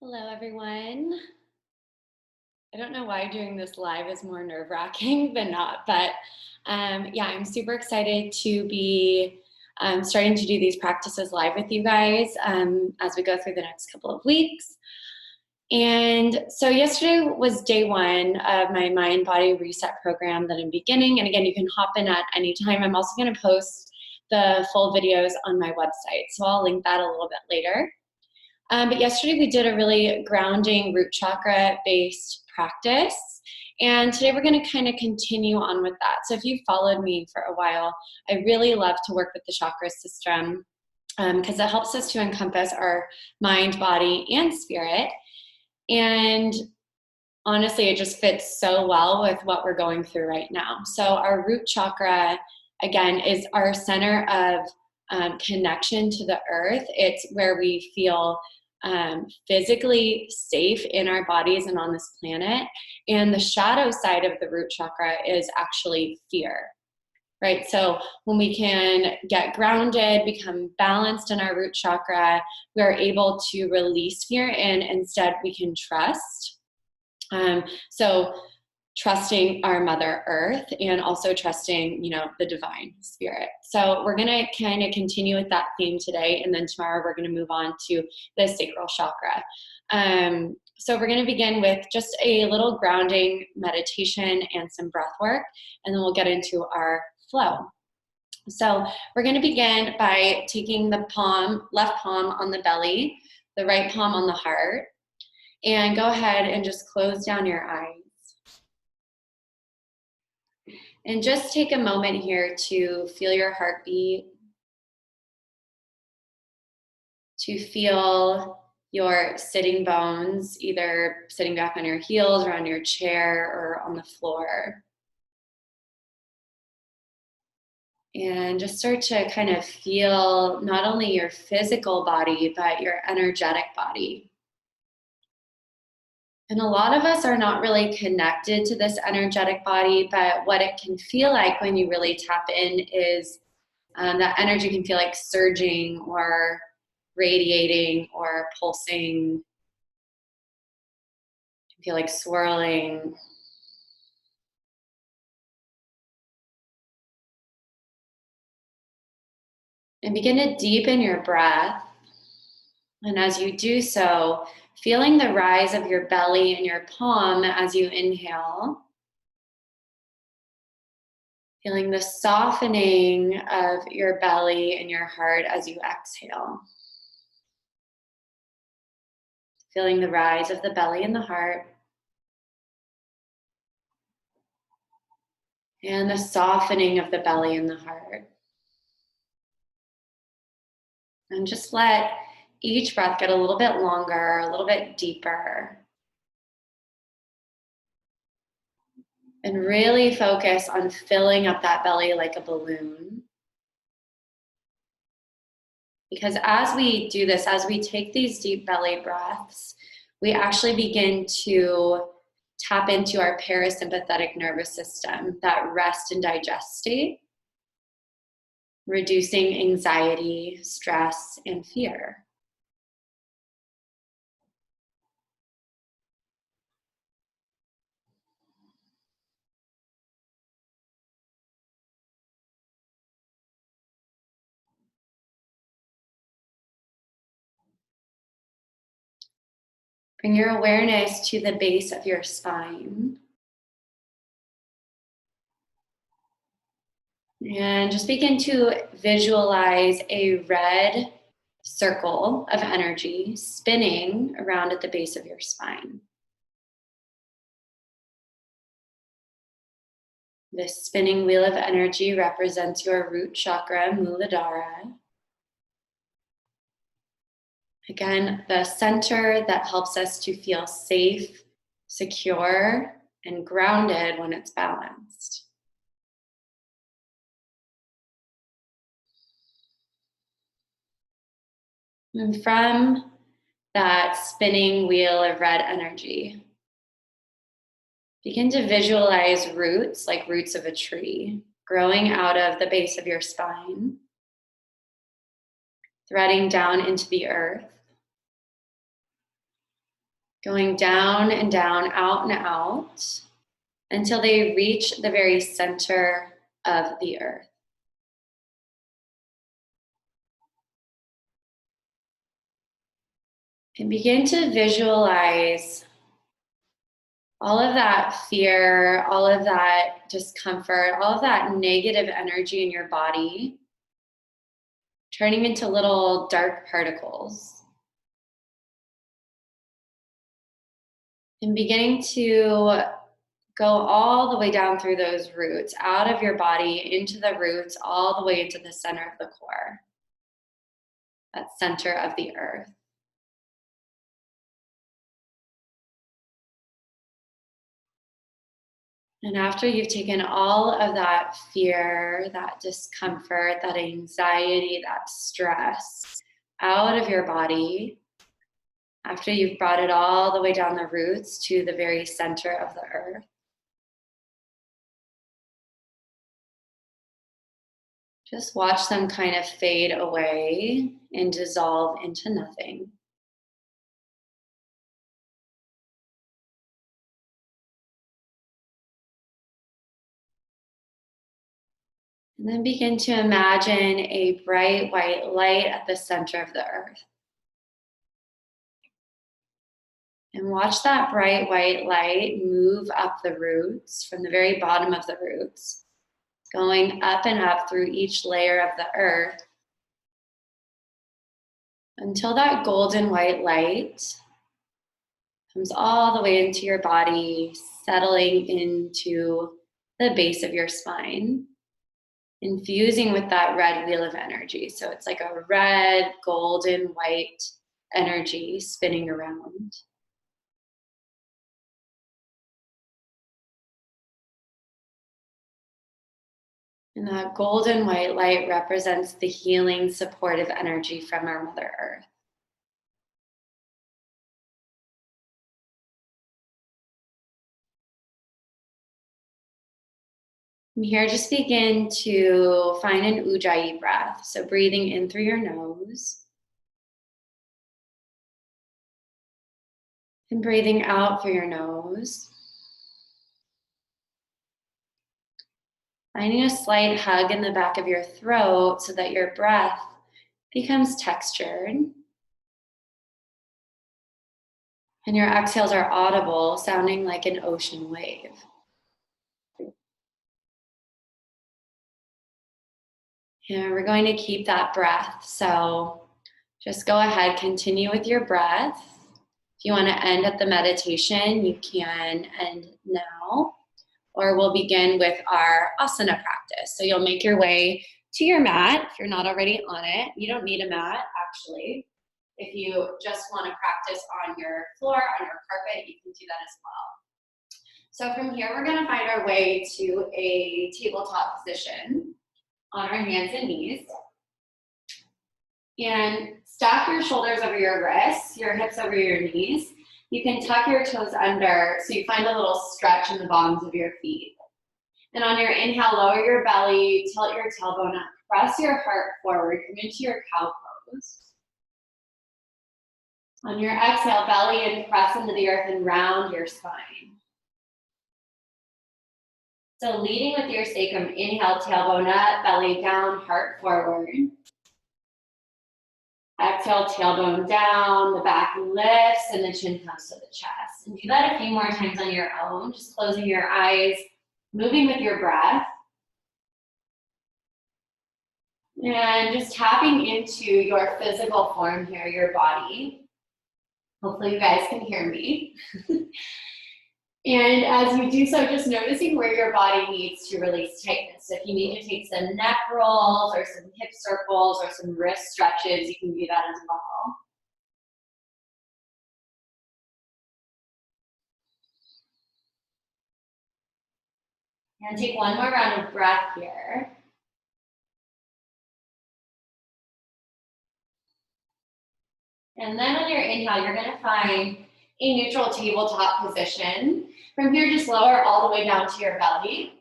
Hello, everyone. I don't know why doing this live is more nerve-wracking than not, but yeah, I'm super excited to be starting to do these practices live with you guys as we go through the next couple of weeks. And so yesterday was day one of my mind body reset program that I'm beginning. And again, you can hop in at any time. I'm also going to post the full videos on my website, so I'll link that a little bit later. But yesterday we did a really grounding root chakra based practice. And today we're going to kind of continue on with that. So if you've followed me for a while, I really love to work with the chakra system because it helps us to encompass our mind, body, and spirit. And honestly, it just fits so well with what we're going through right now. So our root chakra, again, is our center of connection to the earth. It's where we feel physically safe in our bodies and on this planet. And the shadow side of the root chakra is actually fear, right? So when we can get grounded, become balanced in our root chakra, we're able to release fear and instead we can trust. So trusting our Mother Earth and also trusting, the divine spirit. So we're going to kind of continue with that theme today. And then tomorrow we're going to move on to the sacral chakra. So we're going to begin with just a little grounding meditation and some breath work, and then we'll get into our flow. So we're going to begin by taking the left palm on the belly, the right palm on the heart, and go ahead and just close down your eyes. And just take a moment here to feel your heartbeat, to feel your sitting bones, either sitting back on your heels or on your chair or on the floor. And just start to kind of feel not only your physical body, but your energetic body. And a lot of us are not really connected to this energetic body, but what it can feel like when you really tap in is that energy can feel like surging or radiating or pulsing. It can feel like swirling. And begin to deepen your breath. And as you do so, feeling the rise of your belly and your palm as you inhale. Feeling the softening of your belly and your heart as you exhale. Feeling the rise of the belly and the heart. And the softening of the belly and the heart. And just let each breath get a little bit longer, a little bit deeper. And really focus on filling up that belly like a balloon. Because as we do this, as we take these deep belly breaths, we actually begin to tap into our parasympathetic nervous system, that rest and digest state, reducing anxiety, stress, and fear. Bring your awareness to the base of your spine. And just begin to visualize a red circle of energy spinning around at the base of your spine. This spinning wheel of energy represents your root chakra, Muladhara. Again, the center that helps us to feel safe, secure, and grounded when it's balanced. And from that spinning wheel of red energy, begin to visualize roots, like roots of a tree, growing out of the base of your spine, threading down into the earth. going down and down, out and out, until they reach the very center of the earth. And begin to visualize all of that fear, all of that discomfort, all of that negative energy in your body, turning into little dark particles. And beginning to go all the way down through those roots, out of your body, into the roots, all the way into the center of the core, that center of the earth. And after you've taken all of that fear, that discomfort, that anxiety, that stress out of your body, after you've brought it all the way down the roots to the very center of the earth, just watch them kind of fade away and dissolve into nothing. And then begin to imagine a bright white light at the center of the earth. And watch that bright white light move up the roots, from the very bottom of the roots, going up and up through each layer of the earth, until that golden white light comes all the way into your body, settling into the base of your spine, infusing with that red wheel of energy. So it's like a red, golden, white energy spinning around. And that golden white light represents the healing, supportive energy from our Mother Earth. From here, just begin to find an Ujjayi breath. So breathing in through your nose and breathing out through your nose. Finding a slight hug in the back of your throat so that your breath becomes textured. And your exhales are audible, sounding like an ocean wave. And we're going to keep that breath. So just go ahead, continue with your breath. If you want to end at the meditation, you can end now. Or we'll begin with our asana practice. So you'll make your way to your mat if you're not already on it. You don't need a mat, actually. If you just want to practice on your floor, on your carpet, you can do that as well. So from here, we're going to find our way to a tabletop position on our hands and knees. And stack your shoulders over your wrists, your hips over your knees. You can tuck your toes under so you find a little stretch in the bottoms of your feet. And on your inhale, lower your belly, tilt your tailbone up, press your heart forward, come into your cow pose. On your exhale, belly in, press into the earth and round your spine. So leading with your sacrum, inhale, tailbone up, belly down, heart forward. Exhale, tailbone down, the back lifts, and the chin comes to the chest. And do that a few more times on your own, just closing your eyes, moving with your breath. And just tapping into your physical form here, your body. Hopefully you guys can hear me. And as you do so, just noticing where your body needs to release tightness. So if you need to take some neck rolls or some hip circles or some wrist stretches, you can do that as well. And take one more round of breath here. And then on your inhale, you're going to find a neutral tabletop position. From here, just lower all the way down to your belly.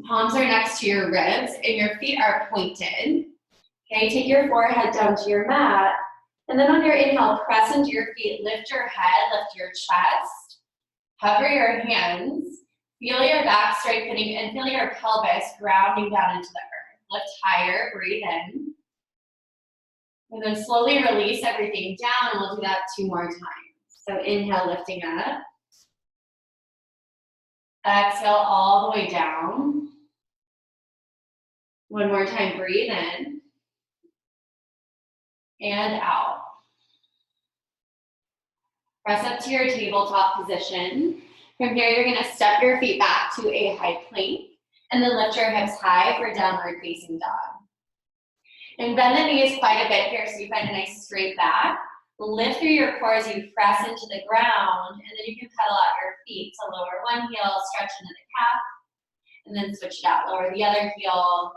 Palms are next to your ribs and your feet are pointed. Okay, take your forehead down to your mat And then on your inhale, press into your feet, lift your head, lift your chest, hover your hands, feel your back strengthening, and feel your pelvis grounding down into the earth. Lift higher, breathe in. And then slowly release everything down, and we'll do that 2 more times. So inhale, lifting up. Exhale all the way down. 1 more time, breathe in. And out. Press up to your tabletop position. From here, you're gonna step your feet back to a high plank, and then lift your hips high for downward facing dog. And bend the knees quite a bit here so you find a nice straight back. Lift through your core as you press into the ground, and then you can pedal out your feet. So lower one heel, stretch into the calf, and then switch it out. Lower the other heel,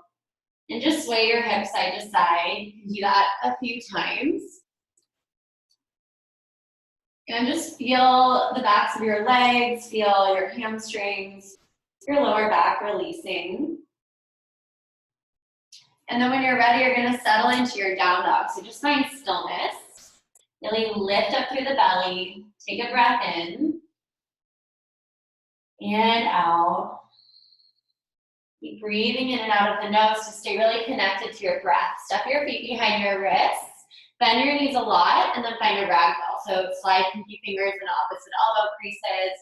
and just sway your hips side to side. Do that a few times. And just feel the backs of your legs, feel your hamstrings, your lower back releasing. And then when you're ready, you're gonna settle into your down dog. So just find stillness. Really lift up through the belly. Take a breath in. And out. Keep breathing in and out of the nose to stay really connected to your breath. Step your feet behind your wrists. Bend your knees a lot, and then find a ragdoll. So slide pinky fingers in opposite elbow creases.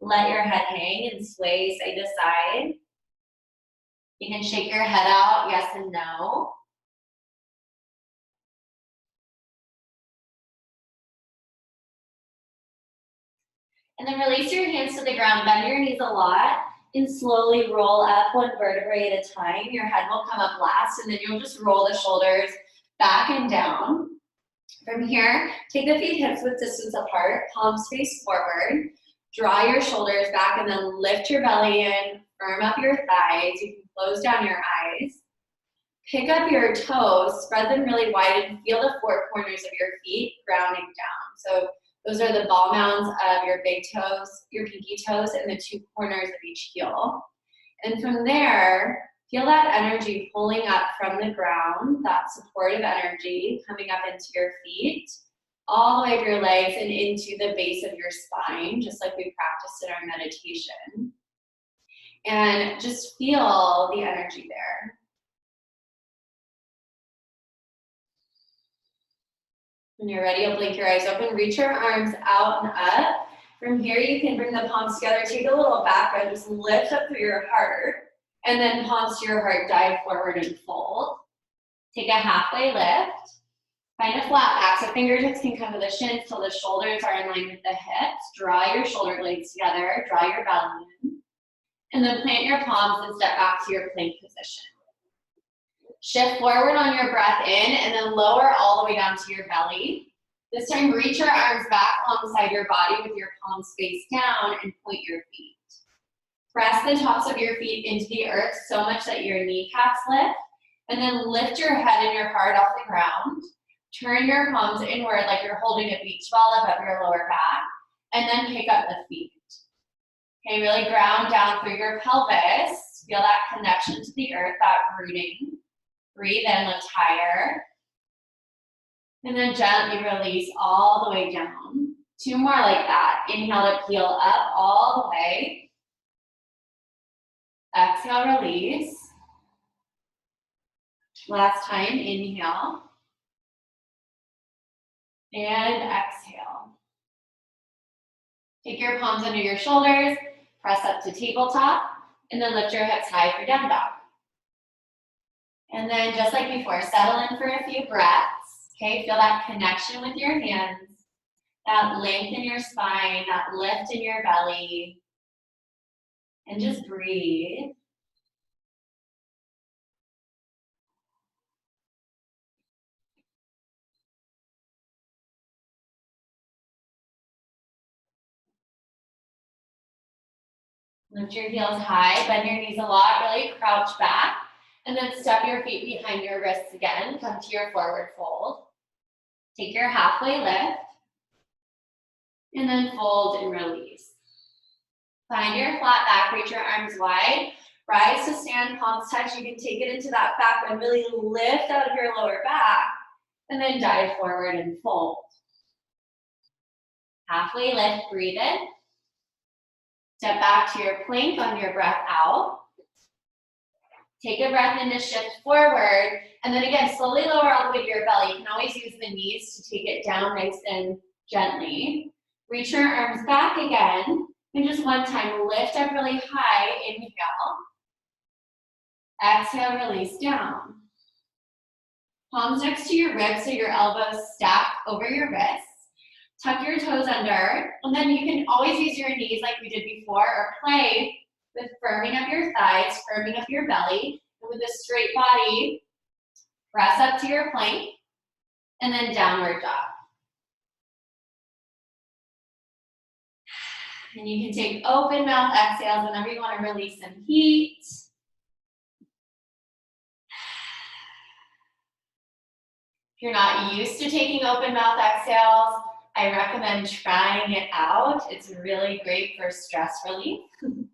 Let your head hang and sway side to side. You can shake your head out, yes and no. And then release your hands to the ground, bend your knees a lot, and slowly roll up 1 vertebrae at a time. Your head will come up last, and then you'll just roll the shoulders back and down. From here, take the feet hips width distance apart, palms face forward. Draw your shoulders back, and then lift your belly in, firm up your thighs. You can close down your eyes. Pick up your toes, spread them really wide, and feel the 4 corners of your feet grounding down. So those are the ball mounds of your big toes, your pinky toes, and the 2 corners of each heel. And from there, feel that energy pulling up from the ground, that supportive energy coming up into your feet, all the way up your legs and into the base of your spine, just like we practiced in our meditation. And just feel the energy there. When you're ready, you'll blink your eyes open, reach your arms out and up. From here, you can bring the palms together, take a little back bend, just lift up through your heart, and then palms to your heart, dive forward and fold. Take a halfway lift. Find a flat back, so fingertips can come to the shins till the shoulders are in line with the hips. Draw your shoulder blades together, draw your belly in, and then plant your palms and step back to your plank position. Shift forward on your breath in, and then lower all the way down to your belly. This time, reach your arms back alongside your body with your palms face down and point your feet. Press the tops of your feet into the earth so much that your kneecaps lift, and then lift your head and your heart off the ground. Turn your palms inward like you're holding a beach ball above your lower back, and then pick up the feet. Okay, really ground down through your pelvis. Feel that connection to the earth, that rooting. Breathe in, lift higher. And then gently release all the way down. 2 more like that. Inhale to peel up all the way. Exhale, release. Last time, inhale. And exhale. Take your palms under your shoulders, press up to tabletop, and then lift your hips high for down dog. And then just like before, settle in for a few breaths. Okay, feel that connection with your hands, that length in your spine, that lift in your belly, and just breathe. Lift your heels high, bend your knees a lot, really crouch back, and then step your feet behind your wrists again. Come to your forward fold. Take your halfway lift, and then fold and release. Find your flat back, reach your arms wide. Rise to stand, palms touch. You can take it into that back bend, really lift out of your lower back, And then dive forward and fold. Halfway lift, breathe in. Step back to your plank on your breath out. Take a breath in to shift forward. And then again, slowly lower all the way to your belly. You can always use the knees to take it down nice and gently. Reach your arms back again. And just one time, lift up really high. Inhale. Exhale, release down. Palms next to your ribs so your elbows stack over your wrists. Tuck your toes under, and then you can always use your knees like we did before, or play with firming up your thighs, firming up your belly, and with a straight body, press up to your plank, and then downward dog. And you can take open mouth exhales whenever you want to release some heat. If you're not used to taking open mouth exhales, I recommend trying it out. It's really great for stress relief. And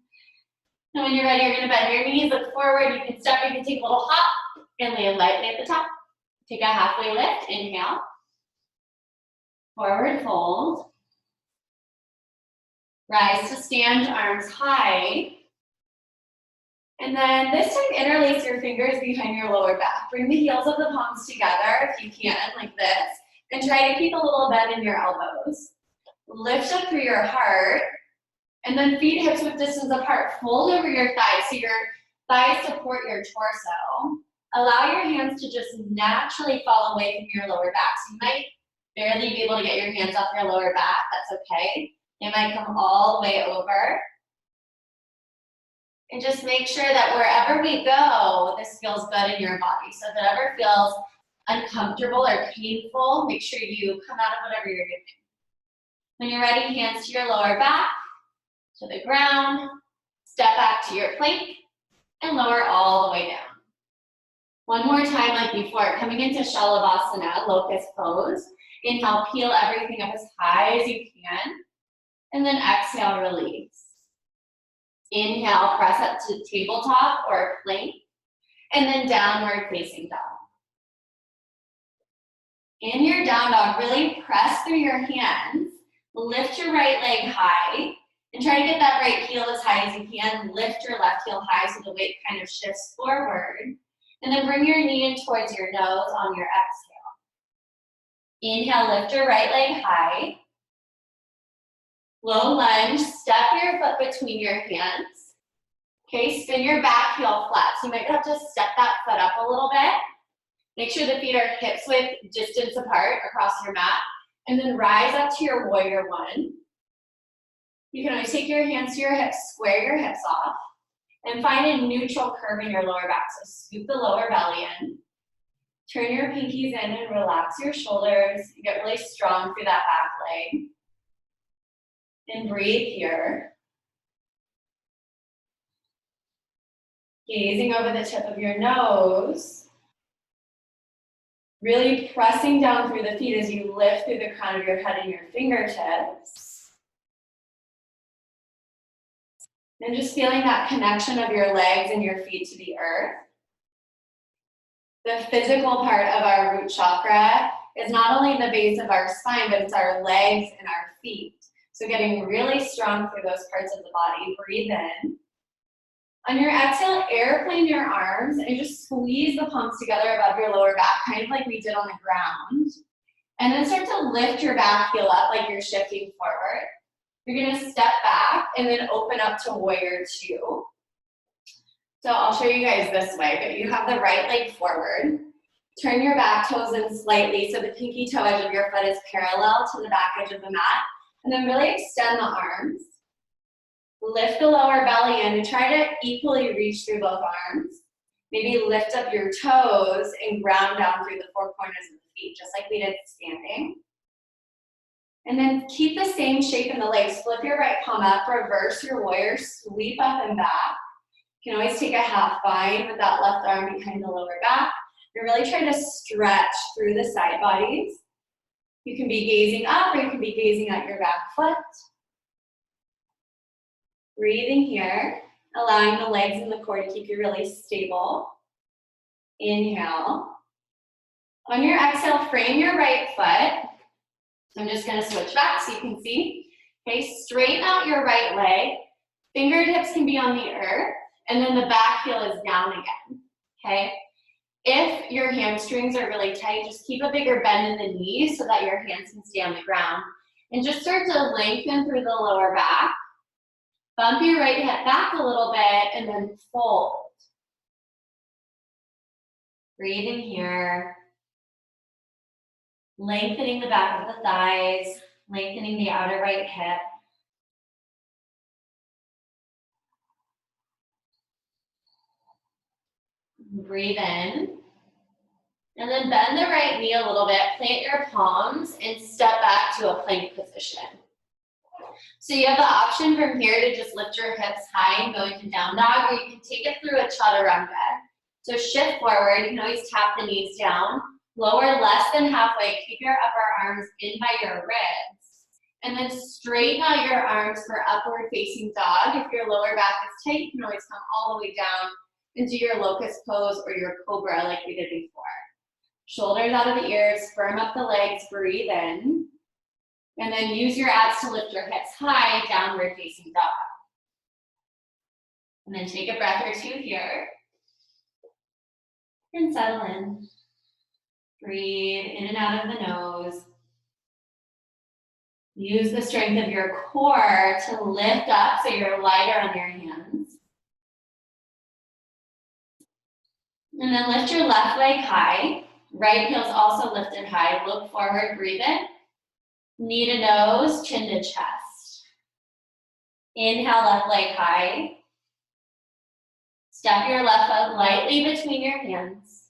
when you're ready, you're going to bend your knees, look forward. You can step, you can take a little hop and land lightly at the top. Take a halfway lift, inhale. Forward fold. Rise to stand, arms high. And then this time, interlace your fingers behind your lower back. Bring the heels of the palms together if you can, like this. And try to keep a little bend in your elbows. Lift up through your heart. And then feet hips width distance apart. Fold over your thighs so your thighs support your torso. Allow your hands to just naturally fall away from your lower back. So you might barely be able to get your hands off your lower back. That's okay. They might come all the way over. And just make sure that wherever we go, this feels good in your body. So if it ever feels uncomfortable or painful, make sure you come out of whatever you're doing. When you're ready, hands to your lower back, to the ground, step back to your plank, and lower all the way down. One more time like before, coming into Shalabhasana, locust pose. Inhale, peel everything up as high as you can, and then exhale, release. Inhale, press up to tabletop or plank, and then downward facing dog. In your down dog, really press through your hands, lift your right leg high, and try to get that right heel as high as you can. Lift your left heel high so the weight kind of shifts forward, and then bring your knee in towards your nose on your exhale. Inhale, lift your right leg high. Low lunge, step your foot between your hands. Okay, spin your back heel flat. So you might have to step that foot up a little bit. Make sure the feet are hips width distance apart across your mat. And then rise up to your warrior one. You can always take your hands to your hips, square your hips off, and find a neutral curve in your lower back. So scoop the lower belly in. Turn your pinkies in and relax your shoulders. You get really strong through that back leg. And breathe here. Gazing over the tip of your nose. Really pressing down through the feet as you lift through the crown of your head and your fingertips. And just feeling that connection of your legs and your feet to the earth. The physical part of our root chakra is not only the base of our spine, but it's our legs and our feet. So getting really strong through those parts of the body. Breathe in. On your exhale, airplane your arms and just squeeze the palms together above your lower back, kind of like we did on the ground. And then start to lift your back heel up like you're shifting forward. You're gonna step back and then open up to warrior two. So I'll show you guys this way, but you have the right leg forward. Turn your back toes in slightly so the pinky toe edge of your foot is parallel to the back edge of the mat. And then really extend the arms. Lift the lower belly in and try to equally reach through both arms. Maybe lift up your toes and ground down through the four corners of the feet, just like we did standing. And then keep the same shape in the legs. Flip your right palm up, reverse your warrior, sweep up and back. You can always take a half bind with that left arm behind the lower back. You're really trying to stretch through the side bodies. You can be gazing up or you can be gazing at your back foot. Breathing here, allowing the legs and the core to keep you really stable. Inhale. On your exhale, frame your right foot. So I'm just gonna switch back so you can see. Okay, straighten out your right leg. Fingertips can be on the earth, and then the back heel is down again, okay? If your hamstrings are really tight, just keep a bigger bend in the knees so that your hands can stay on the ground. And just start to lengthen through the lower back. Bump your right hip back a little bit, and then fold. Breathe in here. Lengthening the back of the thighs, lengthening the outer right hip. Breathe in. And then bend the right knee a little bit, plant your palms, and step back to a plank position. So you have the option from here to just lift your hips high and go into down dog, or you can take it through a chaturanga. So shift forward, you can always tap the knees down, lower less than halfway, keep your upper arms in by your ribs, and then straighten out your arms for upward facing dog. If your lower back is tight, you can always come all the way down into your locust pose or your cobra like we did before. Shoulders out of the ears, firm up the legs, breathe in. And then use your abs to lift your hips high, downward facing dog. And then take a breath or two here. And settle in. Breathe in and out of the nose. Use the strength of your core to lift up so you're lighter on your hands. And then lift your left leg high. Right heel's also lifted high. Look forward, breathe in. Knee to nose, chin to chest. Inhale, left leg high. Step your left foot lightly between your hands.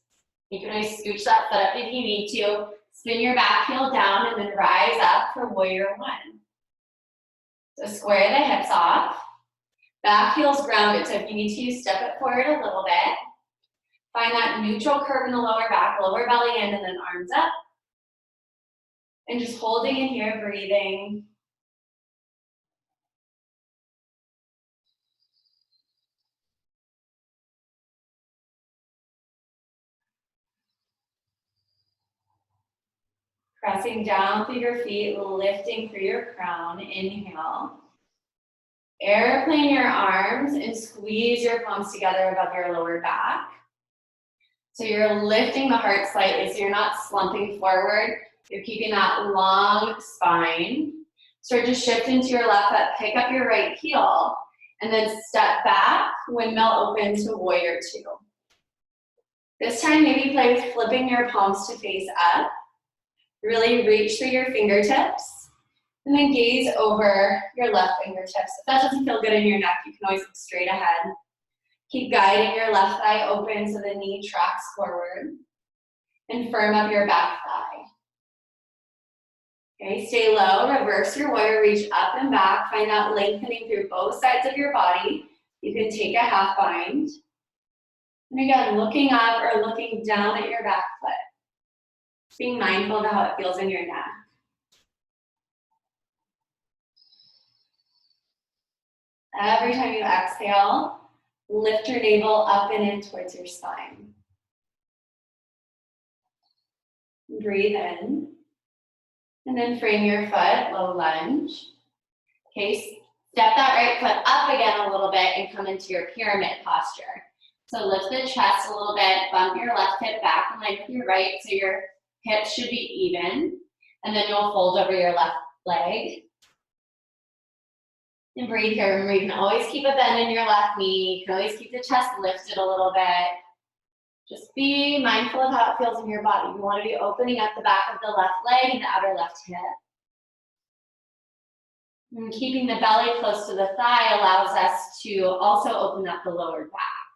You can always scooch that foot up if you need to. Spin your back heel down and then rise up for warrior one. So square the hips off. Back heel's grounded, so if you need to, step it forward a little bit. Find that neutral curve in the lower back, lower belly in, and then arms up. And just holding in here, breathing. Pressing down through your feet, lifting through your crown. Inhale. Airplane your arms and squeeze your palms together above your lower back. So you're lifting the heart slightly, so you're not slumping forward. You're keeping that long spine. Start to shift into your left foot, pick up your right heel, and then step back, windmill open to warrior two. This time, maybe play with flipping your palms to face up. Really reach through your fingertips, and then gaze over your left fingertips. If that doesn't feel good in your neck, you can always look straight ahead. Keep guiding your left thigh open so the knee tracks forward, and firm up your back thigh. Okay, stay low, reverse your warrior, reach up and back, find that lengthening through both sides of your body. You can take a half bind. And again, looking up or looking down at your back foot. Just being mindful of how it feels in your neck. Every time you exhale, lift your navel up and in towards your spine. Breathe in. And then frame your foot, low lunge. Okay, step that right foot up again a little bit and come into your pyramid posture. So lift the chest a little bit, bump your left hip back in line with your right, so your hips should be even. And then you'll fold over your left leg. And breathe here. Remember, you can always keep a bend in your left knee. You can always keep the chest lifted a little bit. Just be mindful of how it feels in your body. You want to be opening up the back of the left leg and the outer left hip. And keeping the belly close to the thigh allows us to also open up the lower back.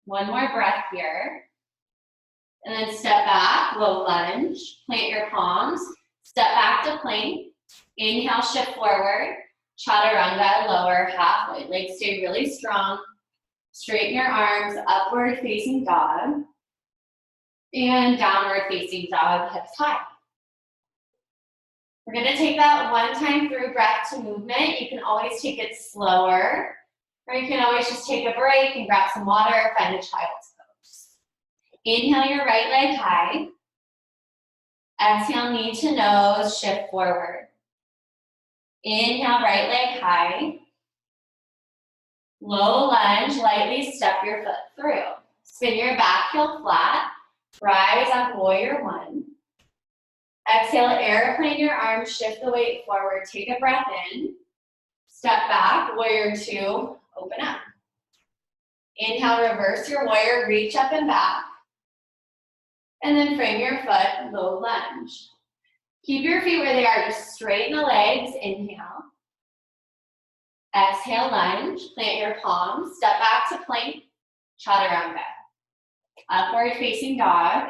One more breath here. And then step back, low lunge. Plant your palms. Step back to plank. Inhale, shift forward. Chaturanga, lower halfway. Legs stay really strong. Straighten your arms, upward facing dog. And downward facing dog, hips high. We're gonna take that one time through breath to movement. You can always take it slower, or you can always just take a break and grab some water, find a child's pose. Inhale your right leg high. Exhale, knee to nose, shift forward. Inhale, right leg high. Low lunge, lightly step your foot through. Spin your back heel flat. Rise up, warrior one. Exhale, airplane your arms, shift the weight forward. Take a breath in. Step back, warrior two, open up. Inhale, reverse your warrior, reach up and back. And then frame your foot, low lunge. Keep your feet where they are, just straighten the legs, inhale. Exhale, lunge, plant your palms, step back to plank, chaturanga. Upward facing dog.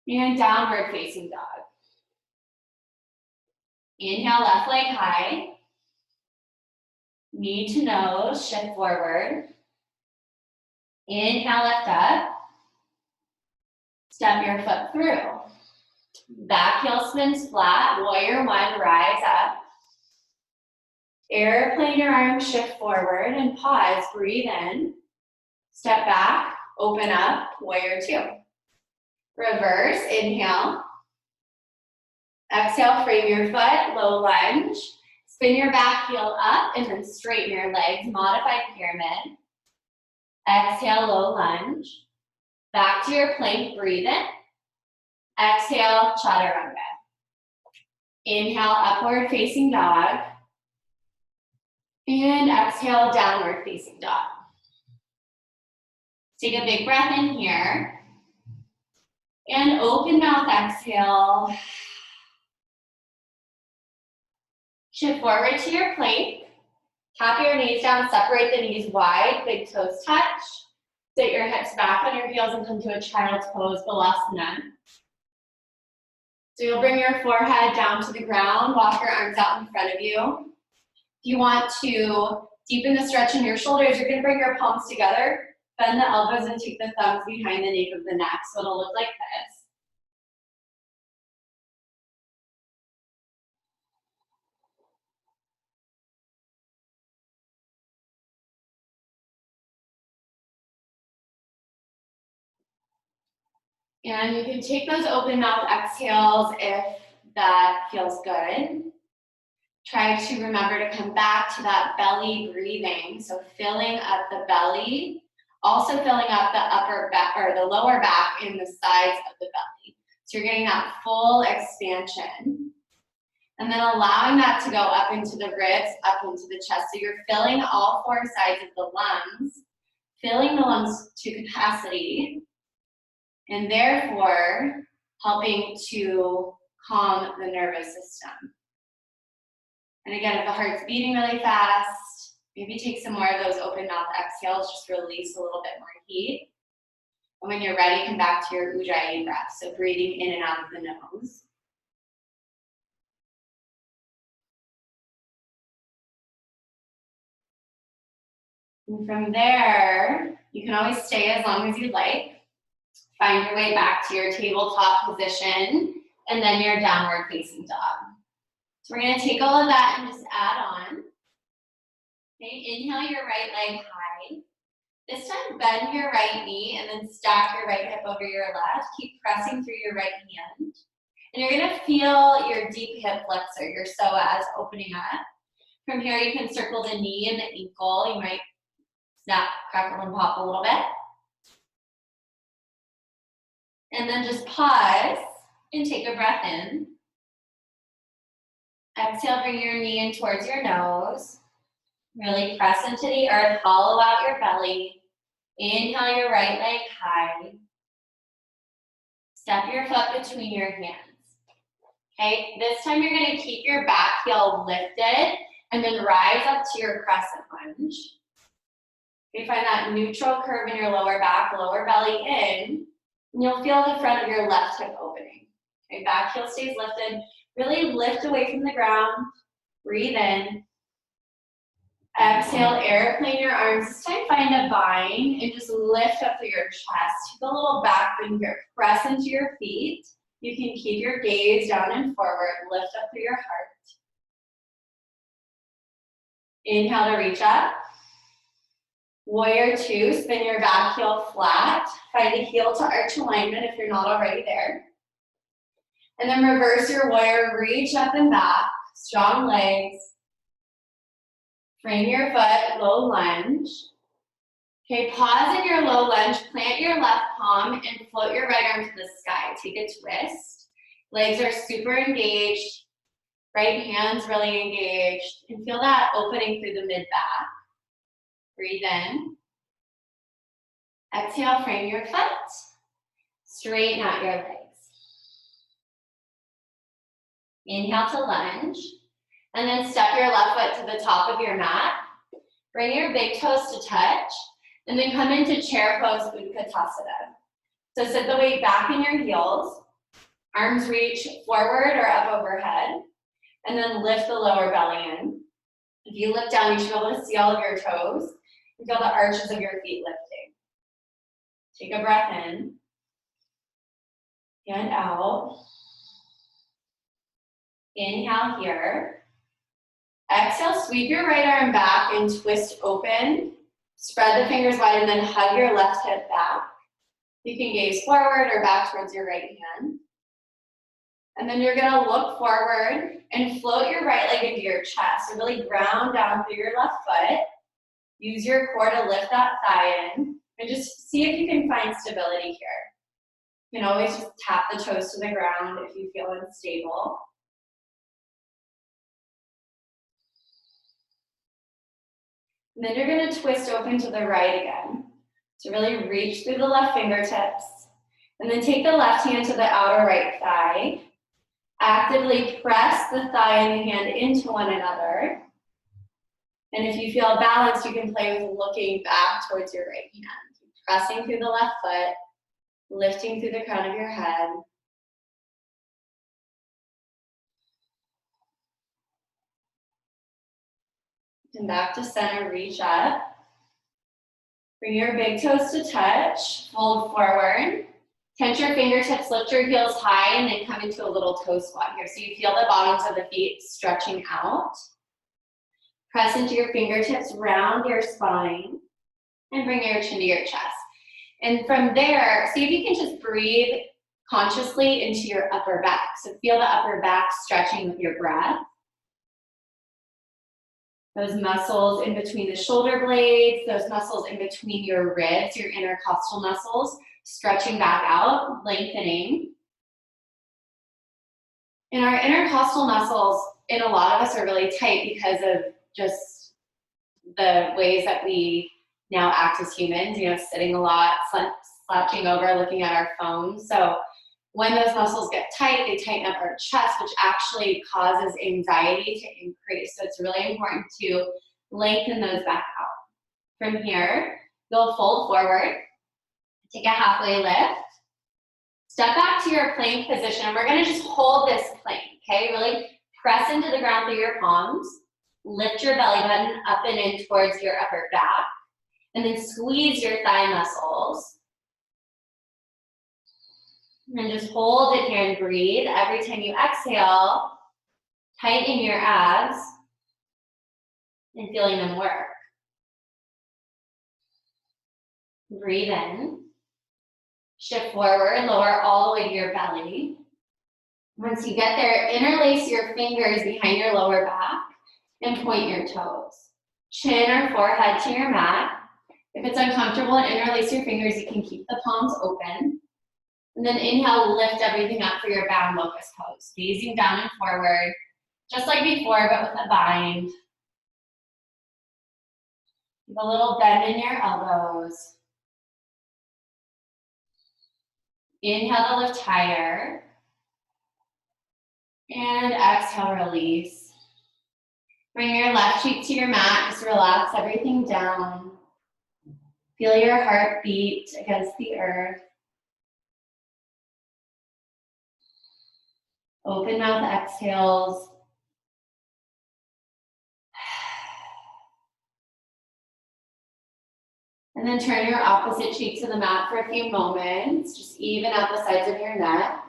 And downward facing dog. Inhale, left leg high. Knee to nose, shift forward. Inhale, lift up. Step your foot through. Back heel spins flat, warrior one, rise up. Airplane your arms, shift forward and pause, breathe in. Step back, open up, warrior two. Reverse, inhale. Exhale, frame your foot, low lunge. Spin your back heel up and then straighten your legs, modified pyramid. Exhale, low lunge. Back to your plank, breathe in. Exhale, chaturanga. Inhale, upward facing dog. And exhale, downward facing dog. Take a big breath in here. And open mouth, exhale. Shift forward to your plank. Tap your knees down, separate the knees wide, big toes touch. Sit your hips back on your heels and come to a child's pose, balasana. So you'll bring your forehead down to the ground, walk your arms out in front of you. If you want to deepen the stretch in your shoulders, you're gonna bring your palms together, bend the elbows and take the thumbs behind the nape of the neck. So it'll look like this. And you can take those open mouth exhales if that feels good. Try to remember to come back to that belly breathing. So filling up the belly, also filling up the upper back or the lower back in the sides of the belly. So you're getting that full expansion. And then allowing that to go up into the ribs, up into the chest. So you're filling all four sides of the lungs, filling the lungs to capacity, and therefore helping to calm the nervous system. And again, if the heart's beating really fast, maybe take some more of those open mouth exhales, just release a little bit more heat. And when you're ready, come back to your Ujjayi breath. So breathing in and out of the nose. And from there, you can always stay as long as you'd like. Find your way back to your tabletop position and then your downward facing dog. So we're gonna take all of that and just add on. Okay, inhale your right leg high. This time bend your right knee and then stack your right hip over your left. Keep pressing through your right hand. And you're gonna feel your deep hip flexor, your psoas opening up. From here you can circle the knee and the ankle. You might snap, crackle, and pop a little bit. And then just pause and take a breath in. Exhale, bring your knee in towards your nose. Really press into the earth, hollow out your belly. Inhale your right leg high. Step your foot between your hands. Okay, this time you're gonna keep your back heel lifted and then rise up to your crescent lunge. You find that neutral curve in your lower back, lower belly in, and you'll feel the front of your left hip opening. Okay, back heel stays lifted. Really lift away from the ground. Breathe in. Exhale, airplane your arms. This time find a vine and just lift up through your chest. Take a little back bend here. Press into your feet. You can keep your gaze down and forward. Lift up through your heart. Inhale to reach up. Warrior two, spin your back heel flat. Find a heel to arch alignment if you're not already there. And then reverse your warrior, reach up and back, strong legs. Frame your foot, low lunge. Okay, pause in your low lunge, plant your left palm and float your right arm to the sky. Take a twist. Legs are super engaged. Right hand's really engaged. And feel that opening through the mid-back. Breathe in. Exhale, frame your foot. Straighten out your legs. Inhale to lunge. And then step your left foot to the top of your mat. Bring your big toes to touch. And then come into chair pose, Utkatasana. So sit the weight back in your heels. Arms reach forward or up overhead. And then lift the lower belly in. If you look down, you should be able to see all of your toes. And feel the arches of your feet lifting. Take a breath in. And out. Inhale here. Exhale, sweep your right arm back and twist open. Spread the fingers wide and then hug your left hip back. You can gaze forward or back towards your right hand. And then you're gonna look forward and float your right leg into your chest. So really ground down through your left foot. Use your core to lift that thigh in. And just see if you can find stability here. You can always just tap the toes to the ground if you feel unstable. And then you're gonna twist open to the right again. So really reach through the left fingertips. And then take the left hand to the outer right thigh. Actively press the thigh and the hand into one another. And if you feel balanced, you can play with looking back towards your right hand. Pressing through the left foot, lifting through the crown of your head. And back to center, reach up. Bring your big toes to touch, fold forward. Tense your fingertips, lift your heels high, and then come into a little toe squat here. So you feel the bottoms of the feet stretching out. Press into your fingertips, round your spine, and bring your chin to your chest. And from there, see if you can just breathe consciously into your upper back. So feel the upper back stretching with your breath. Those muscles in between the shoulder blades, those muscles in between your ribs, your intercostal muscles, stretching back out, lengthening. And our intercostal muscles, in a lot of us, are really tight because of just the ways that we now act as humans, you know, sitting a lot, slouching over, looking at our phones. So when those muscles get tight, they tighten up our chest, which actually causes anxiety to increase. So it's really important to lengthen those back out. From here, you'll fold forward, take a halfway lift, step back to your plank position. We're gonna just hold this plank, okay? Really press into the ground through your palms, lift your belly button up and in towards your upper back, and then squeeze your thigh muscles. And just hold it here and breathe. Every time you exhale, tighten your abs and feeling them work. Breathe in. Shift forward, lower all the way to your belly. Once you get there, interlace your fingers behind your lower back and point your toes. Chin or forehead to your mat. If it's uncomfortable and interlace your fingers, you can keep the palms open. And then inhale, lift everything up for your bound locust pose. Gazing down and forward, just like before, but with a bind. Give a little bend in your elbows. Inhale to lift higher. And exhale, release. Bring your left cheek to your mat, just relax everything down. Feel your heart beat against the earth. Open mouth exhales. And then turn your opposite cheek to the mat for a few moments. Just even out the sides of your neck.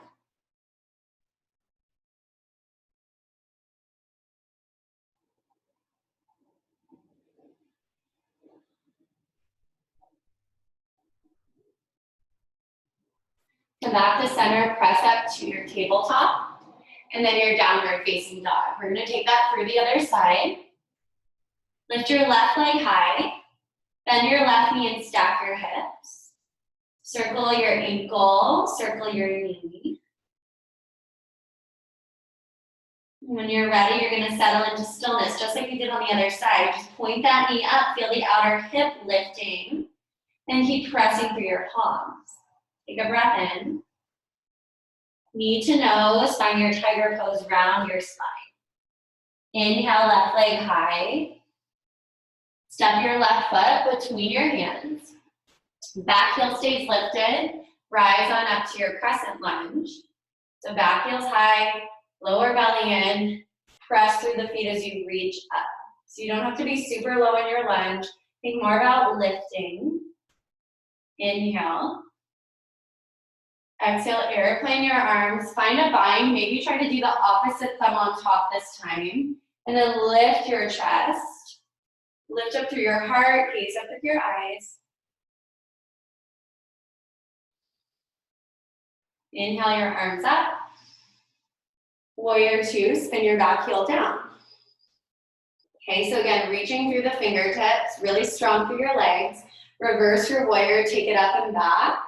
Come back to center, press up to your tabletop. and then your downward facing dog. We're gonna take that through the other side. Lift your left leg high, bend your left knee and stack your hips. Circle your ankle, circle your knee. When you're ready, you're gonna settle into stillness, just like you did on the other side. Just point that knee up, feel the outer hip lifting, and keep pressing through your palms. Take a breath in. Knee to nose, find your tiger pose, round your spine. Inhale, left leg high. Step your left foot between your hands. Back heel stays lifted. Rise on up to your crescent lunge. So back heel's high, lower belly in. Press through the feet as you reach up. So you don't have to be super low in your lunge. Think more about lifting. Inhale. Exhale, airplane your arms. Find a bind. Maybe try to do the opposite thumb on top this time. And then lift your chest. Lift up through your heart. Gaze up with your eyes. Inhale your arms up. Warrior two, spin your back heel down. Okay, so again, reaching through the fingertips, really strong through your legs. Reverse your warrior, take it up and back.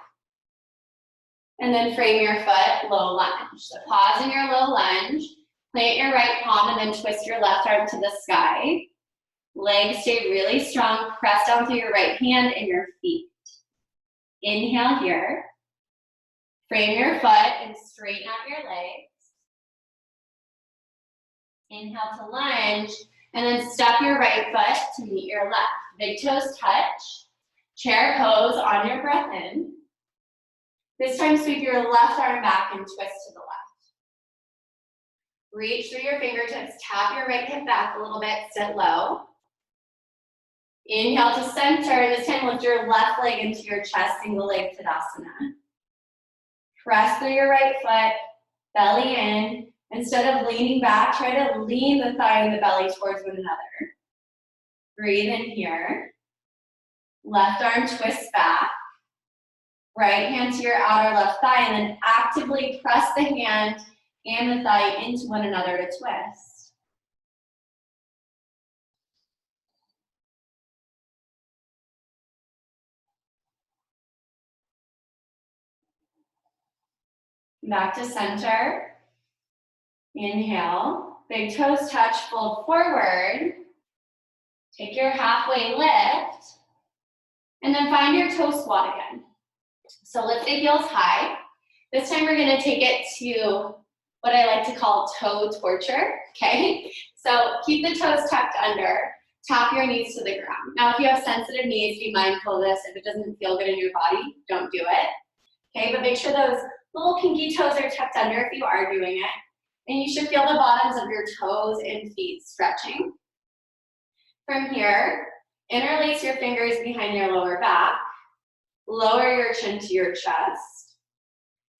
And then frame your foot, low lunge. So pause in your low lunge, plant your right palm and then twist your left arm to the sky. Legs stay really strong, press down through your right hand and your feet. Inhale here. Frame your foot and straighten out your legs. Inhale to lunge, and then step your right foot to meet your left. Big toes touch, chair pose on your breath in. This time sweep your left arm back and twist to the left. Reach through your fingertips, tap your right hip back a little bit, sit low. Inhale to center, this time lift your left leg into your chest, single leg Tadasana. Press through your right foot, belly in. Instead of leaning back, try to lean the thigh and the belly towards one another. Breathe in here. Left arm twists back. Right hand to your outer left thigh, and then actively press the hand and the thigh into one another to twist. Back to center. Inhale. Big toes touch, fold forward. Take your halfway lift. And then find your toe squat again. So lift the heels high. This time we're gonna take it to what I like to call toe torture, okay? So keep the toes tucked under, tap your knees to the ground. Now if you have sensitive knees, be mindful of this. If it doesn't feel good in your body, don't do it, okay? But make sure those little pinky toes are tucked under if you are doing it. And you should feel the bottoms of your toes and feet stretching. From here, interlace your fingers behind your lower back. Lower your chin to your chest.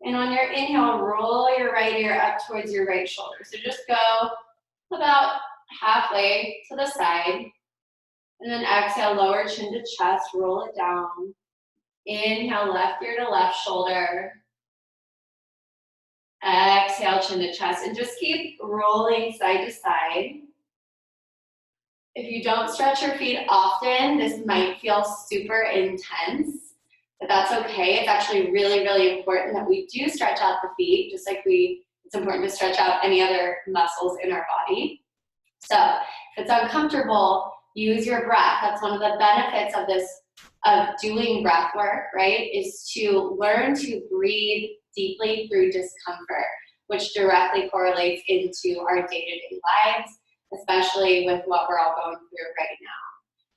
And on your inhale, roll your right ear up towards your right shoulder. So just go about halfway to the side. And then exhale, lower chin to chest, roll it down. Inhale, left ear to left shoulder. Exhale, chin to chest. And just keep rolling side to side. If you don't stretch your feet often, this might feel super intense. But that's okay. It's actually really, really important that we do stretch out the feet, just like it's important to stretch out any other muscles in our body. So if it's uncomfortable, use your breath. That's one of the benefits of doing breath work, right? Is to learn to breathe deeply through discomfort, which directly correlates into our day-to-day lives, especially with what we're all going through right now.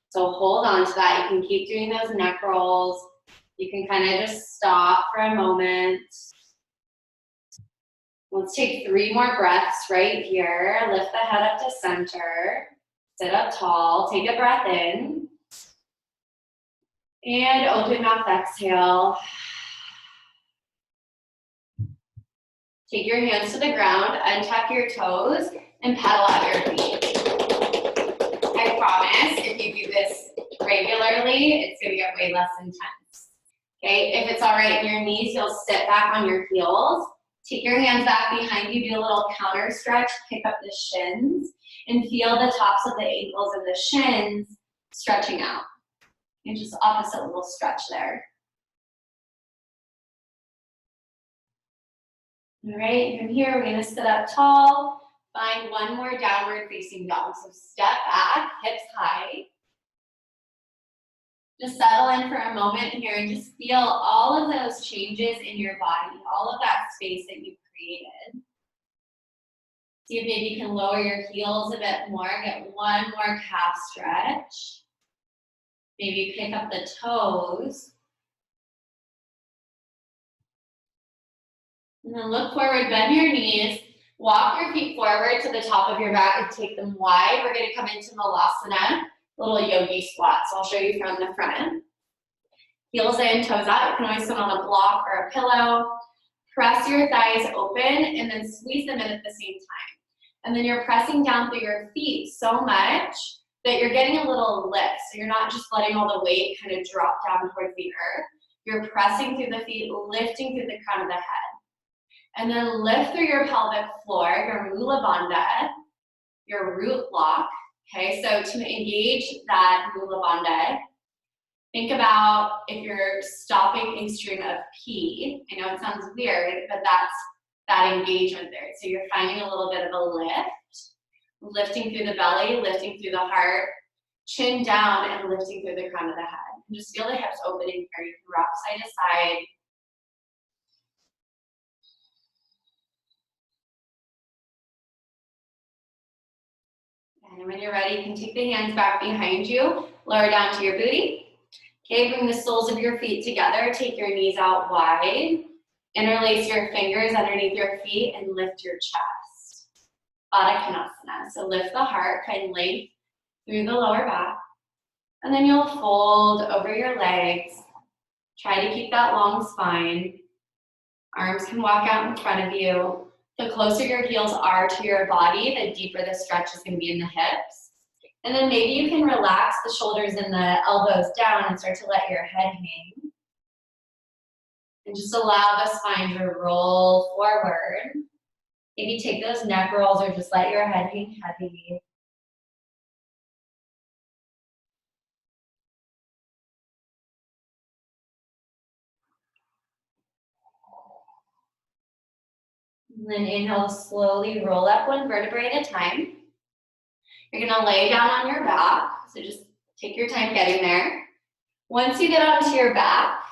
So hold on to that. You can keep doing those neck rolls. You can kind of just stop for a moment. Let's take 3 more breaths right here. Lift the head up to center. Sit up tall. Take a breath in. And open mouth, exhale. Take your hands to the ground, untuck your toes, and pedal out your feet. I promise, if you do this regularly, it's gonna get way less intense. Okay, if it's all right in your knees, you'll sit back on your heels. Take your hands back behind you, do a little counter stretch, pick up the shins, and feel the tops of the ankles and the shins stretching out. And just opposite little stretch there. All right, from here we're gonna sit up tall, find one more downward facing dog. So step back, hips high. Just settle in for a moment here and just feel all of those changes in your body, all of that space that you've created. See if maybe you can lower your heels a bit more, get one more calf stretch. Maybe pick up the toes. And then look forward, bend your knees, walk your feet forward to the top of your mat and take them wide. We're gonna come into Malasana, little yogi squat. So I'll show you from the front. Heels in, toes out. You can always sit on a block or a pillow. Press your thighs open and then squeeze them in at the same time. And then you're pressing down through your feet so much that you're getting a little lift. So you're not just letting all the weight kind of drop down towards the earth. You're pressing through the feet, lifting through the crown of the head. And then lift through your pelvic floor, your Mula Bandha, your root block. Okay, so to engage that Mula Bandha, think about if you're stopping a stream of pee. I know it sounds weird, but that's that engagement there. So you're finding a little bit of a lift, lifting through the belly, lifting through the heart, chin down, and lifting through the crown of the head. And just feel the hips opening here. You can rock side to side. And when you're ready, you can take the hands back behind you, lower down to your booty. Okay, bring the soles of your feet together, take your knees out wide, interlace your fingers underneath your feet and lift your chest. Baddha Konasana. So lift the heart, find length through the lower back. And then you'll fold over your legs. Try to keep that long spine. Arms can walk out in front of you. The closer your heels are to your body, the deeper the stretch is going to be in the hips. And then maybe you can relax the shoulders and the elbows down and start to let your head hang. And just allow the spine to roll forward. Maybe take those neck rolls or just let your head hang heavy. And then inhale, slowly roll up one vertebrae at a time. You're gonna lay down on your back, so just take your time getting there. Once you get onto your back,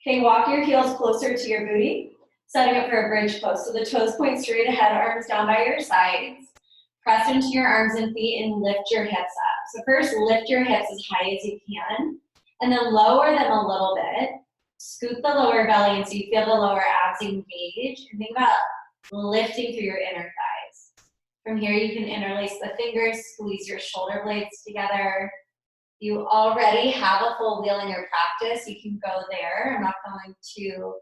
okay, walk your heels closer to your booty, setting up for a bridge pose. So the toes point straight ahead, arms down by your sides. Press into your arms and feet and lift your hips up. So first, lift your hips as high as you can, and then lower them a little bit. Scoot the lower belly in so you feel the lower abs engage, and think about lifting through your inner thighs. From here, you can interlace the fingers, squeeze your shoulder blades together. You already have a full wheel in your practice, you can go there. I'm not going to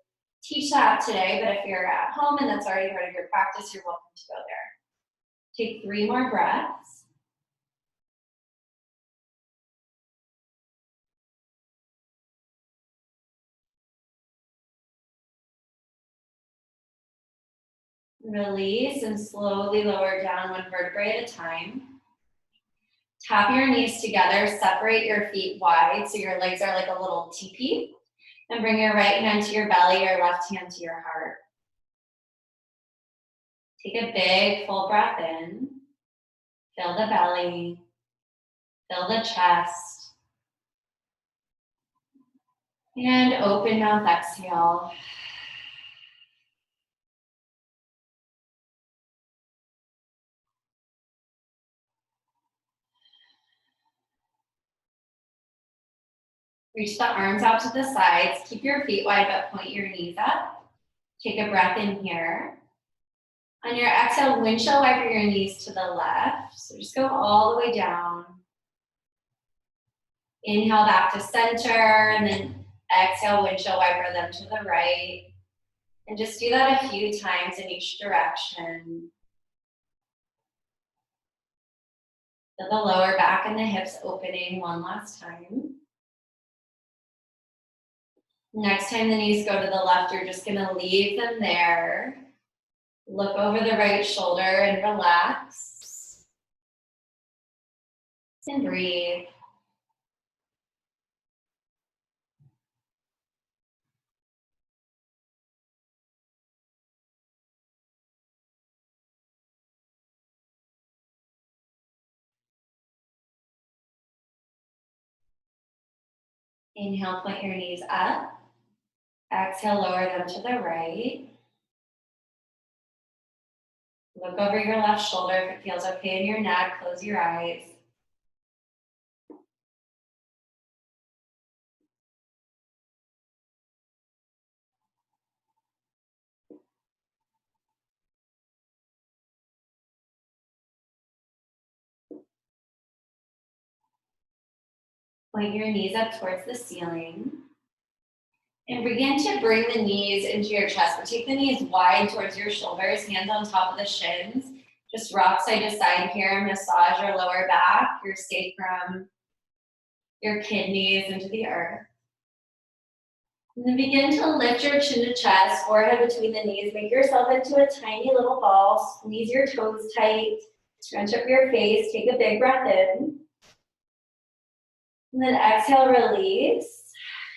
teach that today, but if you're at home and that's already part of your practice, you're welcome to go there. Take 3 more breaths. Release and slowly lower down one vertebrae at a time. Tap your knees together, separate your feet wide so your legs are like a little teepee. And bring your right hand to your belly, your left hand to your heart. Take a big full breath in. Fill the belly. Fill the chest. And open mouth, exhale. Reach the arms out to the sides. Keep your feet wide, but point your knees up. Take a breath in here. On your exhale, windshield wiper your knees to the left. So just go all the way down. Inhale back to center, and then exhale, windshield wiper them to the right. And just do that a few times in each direction. Feel the lower back and the hips opening one last time. Next time the knees go to the left, you're just gonna leave them there. Look over the right shoulder and relax. And breathe. Inhale, point your knees up. Exhale, lower them to the right. Look over your left shoulder. If it feels okay in your neck, close your eyes. Point your knees up towards the ceiling. And begin to bring the knees into your chest, but take the knees wide towards your shoulders, hands on top of the shins. Just rock side to side here, massage your lower back, your sacrum, your kidneys into the earth. And then begin to lift your chin to chest, forehead between the knees. Make yourself into a tiny little ball. Squeeze your toes tight. Scrunch up your face. Take a big breath in. And then exhale, release.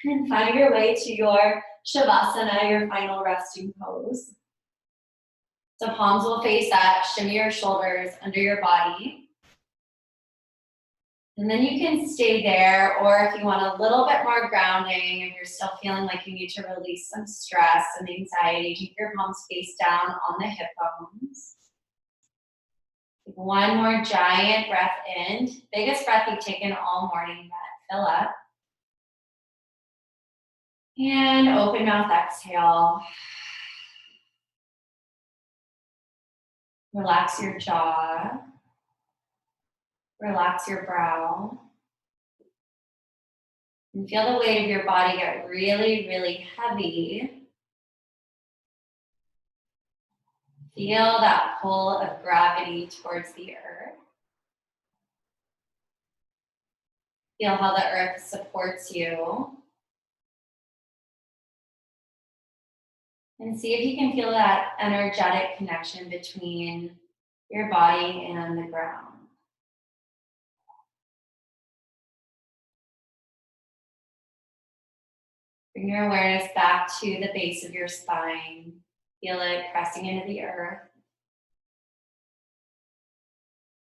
And find your way to your Shavasana, your final resting pose. So palms will face up, shimmy your shoulders under your body. And then you can stay there, or if you want a little bit more grounding and you're still feeling like you need to release some stress and anxiety, keep your palms face down on the hip bones. Take one more giant breath in, biggest breath you've taken all morning yet. Fill up. And open mouth, exhale. Relax your jaw. Relax your brow. And feel the weight of your body get really, really heavy. Feel that pull of gravity towards the earth. Feel how the earth supports you. And see if you can feel that energetic connection between your body and the ground. Bring your awareness back to the base of your spine. Feel it pressing into the earth.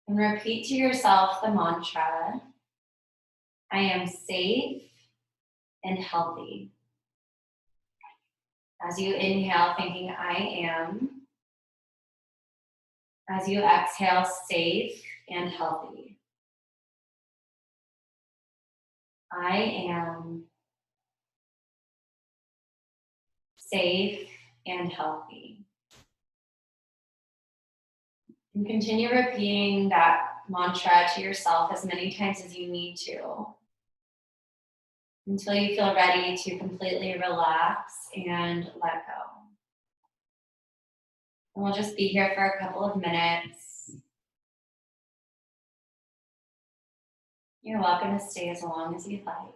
And repeat to yourself the mantra, I am safe and healthy. As you inhale, thinking I am. As you exhale, safe and healthy. I am safe and healthy. And continue repeating that mantra to yourself as many times as you need to until you feel ready to completely relax and let go. And we'll just be here for a couple of minutes. You're welcome to stay as long as you'd like.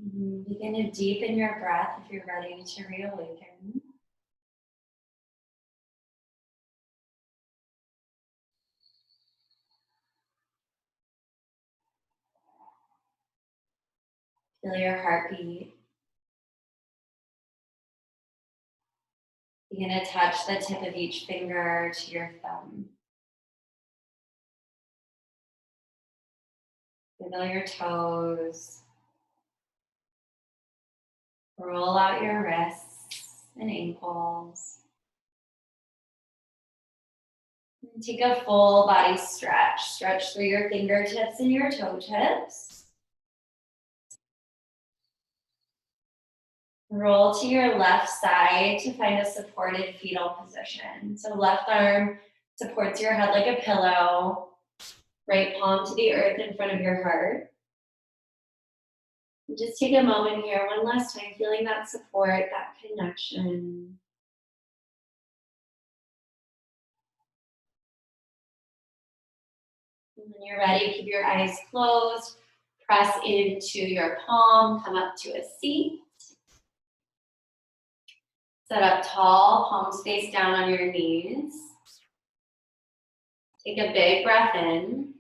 Begin to deepen your breath if you're ready to reawaken. Feel your heartbeat. Begin to touch the tip of each finger to your thumb. Feel your toes. Roll out your wrists and ankles. And take a full body stretch. Stretch through your fingertips and your toe tips. Roll to your left side to find a supported fetal position. So left arm supports your head like a pillow. Right palm to the earth in front of your heart. And just take a moment here, one last time, feeling that support, that connection. And when you're ready, keep your eyes closed. Press into your palm, come up to a seat. Sit up tall, palms face down on your knees. Take a big breath in.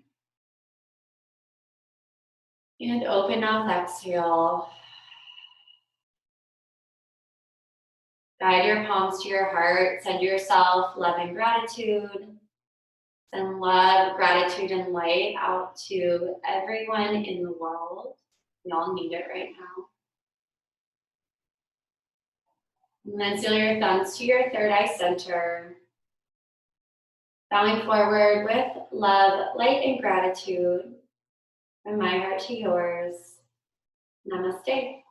And open mouth, exhale. Guide your palms to your heart. Send yourself love and gratitude. Send love, gratitude, and light out to everyone in the world. We all need it right now. And then seal your thumbs to your third eye center. Bowing forward with love, light, and gratitude. From my heart to yours. Namaste.